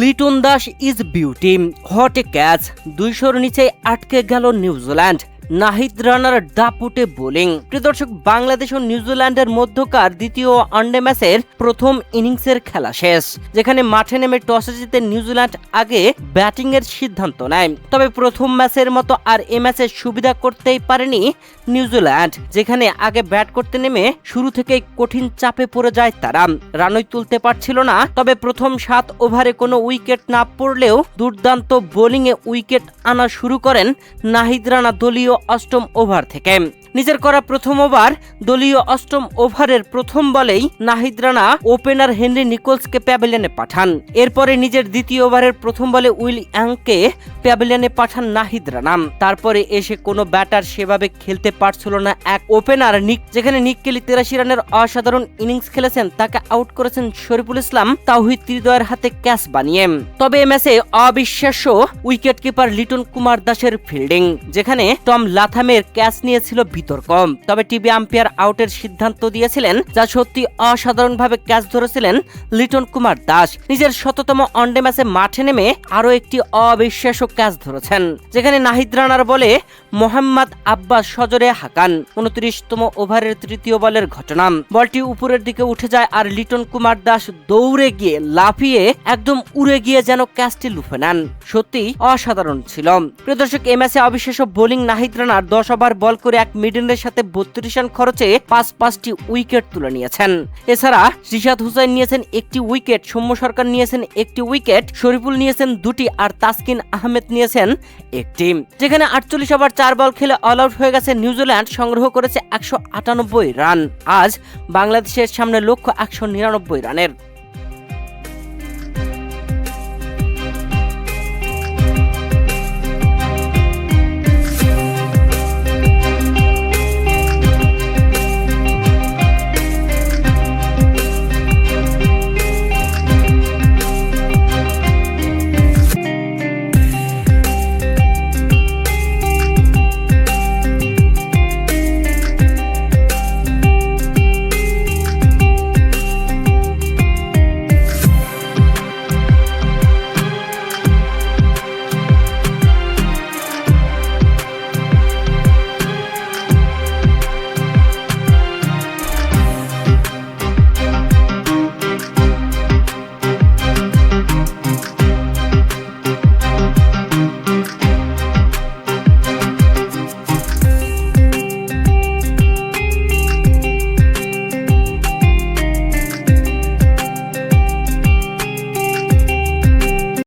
Liton Das is beauty, what a catch, 200-র নিচে আটকে গেল নিউজিল্যান্ড। নাহিদ রানার দাপুটে বোলিং। প্রিয় দর্শক, বাংলাদেশ ও নিউজিল্যান্ডের মধ্যকার দ্বিতীয় ওয়ানডে ম্যাচের প্রথম ইনিংসের খেলা শেষ, যেখানে মাঠে নেমে টসে জিতে নিউজিল্যান্ড আগে ব্যাটিং এর সিদ্ধান্ত নেয়। তবে প্রথম ম্যাচের মতো আর এ ম্যাচে সুবিধা করতেই পারেনি নিউজিল্যান্ড, যেখানে আগে ব্যাট করতে নেমে শুরু থেকেই কঠিন চাপে পড়ে যায় তারা। রানই তুলতে পারছিল না। তবে প্রথম 7 ওভারে কোনো উইকেট না পড়লেও দুর্দান্ত বোলিংয়ে উইকেট আনা শুরু করেন নাহিদ রানা দলীয় 8ম ওভার থেকে। নিজের করা প্রথম ওভার দলীয় 8ম ওভারের প্রথম বলেই নাহিদ রানা ওপেনার হেনরি নিকোলসকে প্যাভিলিয়নে পাঠান। এরপরে নিজের দ্বিতীয় ওভারের প্রথম বলে উইল ইয়াংকে প্যাভিলিয়নে পাঠান নাহিদ রানা। তারপরে এসে কোনো ব্যাটার সেভাবে খেলতে পারছিল না এক ওপেনার নিক, যেখানে নিক কেলি 83 রানের অসাধারণ ইনিংস খেলেছেন। তাকে আউট করেছেন শরীফুল ইসলাম তাওহিদ হৃদয়ের হাতে ক্যাচ বানিয়ে। তবে এই ম্যাচে অবিশ্বাস্য উইকেট কিপার লিটন কুমার দাসের ফিল্ডিং, যেখানে টম লাথামের ক্যাচ নিয়েছিল বিতর্ক। তবে টিভি আম্পায়ার আউটের সিদ্ধান্ত দিয়েছিলেন, যা সত্যি অসাধারণভাবে ক্যাচ ধরেছিলেন লিটন কুমার দাস। নিজের 100তম ওয়ানডে ম্যাচে মাঠে নেমে আরো একটি অবিশ্বাস্য ক্যাচ ধরেছেন, যেখানে নাহিদ রানার বলে মোহাম্মদ আব্বাস সজরে হাকান। 29তম ওভারের তৃতীয় বলের ঘটনা, বলটি উপরের দিকে উঠে যায় আর লিটন কুমার দাস দৌড়ে গিয়ে লাফিয়ে একদম উড়ে গিয়ে যেন ক্যাচটি লুফে নেন। সত্যি অসাধারণ ছিল। প্রিয় দর্শক, এই ম্যাচে অবিশ্বাস্য বোলিং নাহিদ রানার 10 ওভার বল করে এক মিডলের সাথে 32 রান খরচে 5টি উইকেট তুলে নিয়েছেন। এছাড়া রিশাদ হুসাইন নিয়েছেন 1টি উইকেট, সৌম্য সরকার নিয়েছেন 1টি উইকেট, শরীফুল নিয়েছেন 2টি আর তাসকিন আহমেদ নিয়েছেন 1টি। যেখানে 48 ওভার 4 বল খেলে অল আউট হয়ে গেছে নিউজিল্যান্ড, সংগ্রহ করেছে 198 রান। আজ বাংলাদেশের সামনে লক্ষ্য 199 রানের।